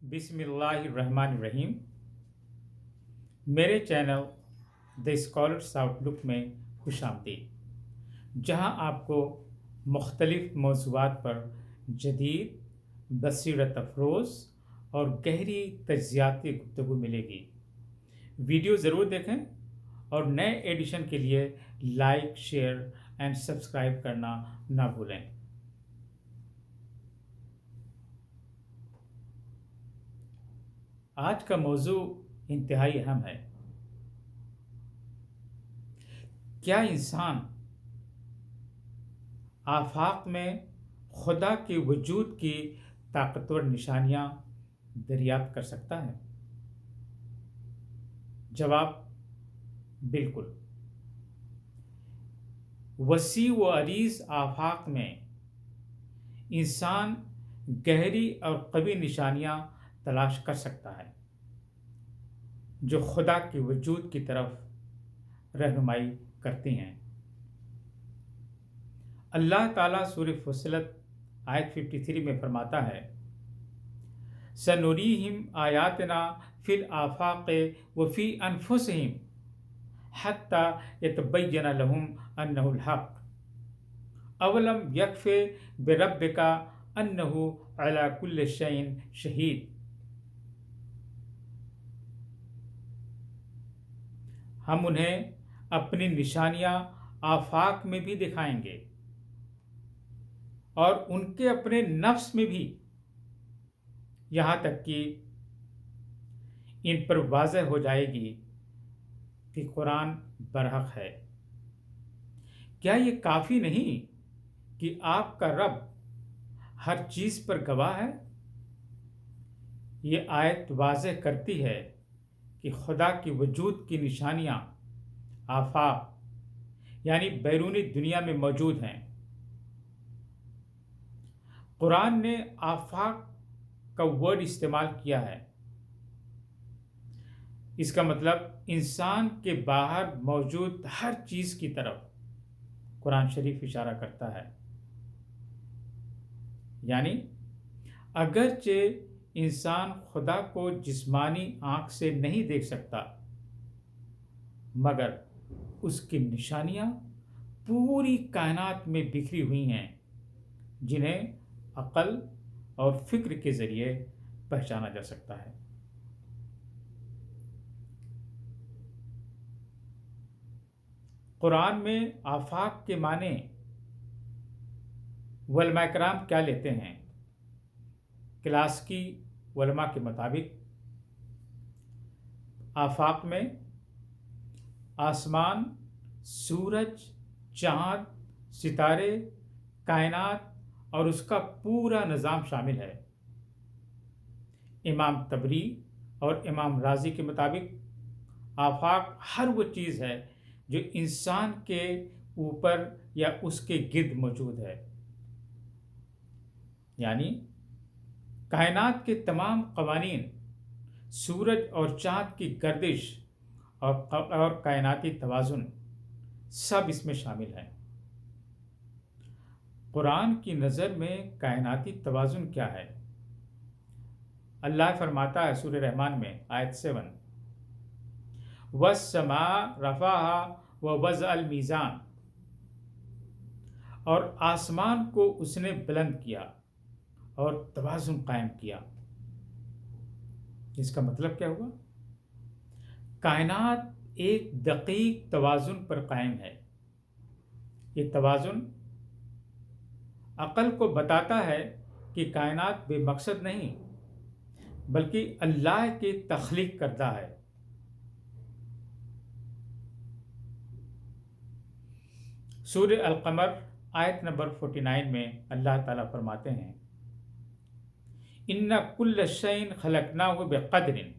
بسم اللہ الرحمن الرحیم۔ میرے چینل دی اسکالرس آؤٹ لک میں خوش آمدید، جہاں آپ کو مختلف موضوعات پر جدید، بصیرت افروز اور گہری تجزیاتی گفتگو ملے گی۔ ویڈیو ضرور دیکھیں اور نئے ایڈیشن کے لیے لائک، شیئر اینڈ سبسکرائب کرنا نہ بھولیں۔ آج کا موضوع انتہائی اہم ہے۔ کیا انسان آفاق میں خدا کے وجود کی طاقتور نشانیاں دریافت کر سکتا ہے؟ جواب بالکل۔ وسیع و عریض آفاق میں انسان گہری اور قوی نشانیاں تلاش کر سکتا ہے جو خدا کے وجود کی طرف رہنمائی کرتی ہیں۔ اللہ تعالیٰ سورہ فصلت آیت 53 میں فرماتا ہے، سَنُرِيهِمْ آیاتنا فی الآفاق وفی انفسہم حتی یتبین لہم انہ الحق اولم یکف بربک انہ علی کل شیء شہید۔ ہم انہیں اپنی نشانیاں آفاق میں بھی دکھائیں گے اور ان کے اپنے نفس میں بھی، یہاں تک کہ ان پر واضح ہو جائے گی کہ قرآن برحق ہے۔ کیا یہ کافی نہیں کہ آپ کا رب ہر چیز پر گواہ ہے؟ یہ آیت واضح کرتی ہے کہ خدا کے وجود کی نشانیاں آفاق یعنی بیرونی دنیا میں موجود ہیں۔ قرآن نے آفاق کا ورڈ استعمال کیا ہے۔ اس کا مطلب انسان کے باہر موجود ہر چیز کی طرف قرآن شریف اشارہ کرتا ہے۔ یعنی اگرچہ انسان خدا کو جسمانی آنکھ سے نہیں دیکھ سکتا، مگر اس کی نشانیاں پوری کائنات میں بکھری ہوئی ہیں جنہیں عقل اور فکر کے ذریعے پہچانا جا سکتا ہے۔ قرآن میں آفاق کے معنی علماء کرام کیا لیتے ہیں؟ کلاسیکی علماء کے مطابق آفاق میں آسمان، سورج، چاند، ستارے، کائنات اور اس کا پورا نظام شامل ہے۔ امام طبری اور امام رازی کے مطابق آفاق ہر وہ چیز ہے جو انسان کے اوپر یا اس کے گرد موجود ہے۔ یعنی کائنات کے تمام قوانین، سورج اور چاند کی گردش اور کائناتی توازن سب اس میں شامل ہیں۔ قرآن کی نظر میں کائناتی توازن کیا ہے؟ اللہ فرماتا ہے سورہ رحمان میں آیت 7، وَالسَّمَاءَ رَفَعَهَا وَوَضَعَ الْمِيزَانَ، اور آسمان کو اس نے بلند کیا اور توازن قائم کیا۔ اس کا مطلب کیا ہوا؟ کائنات ایک دقیق توازن پر قائم ہے۔ یہ توازن عقل کو بتاتا ہے کہ کائنات بے مقصد نہیں بلکہ اللہ کی تخلیق کردہ ہے۔ سورہ القمر آیت نمبر 49 میں اللہ تعالیٰ فرماتے ہیں، اِنَّ كُلَّ شَيْءٍ خَلَقْنَاهُ بِقَدْرٍ،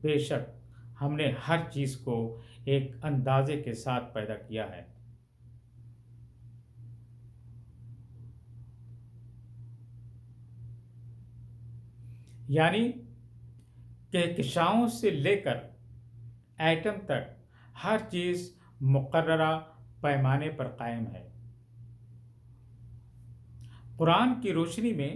بے شک ہم نے ہر چیز کو ایک اندازے کے ساتھ پیدا کیا ہے۔ یعنی کہکشاؤں سے لے کر ایٹم تک ہر چیز مقررہ پیمانے پر قائم ہے۔ قرآن کی روشنی میں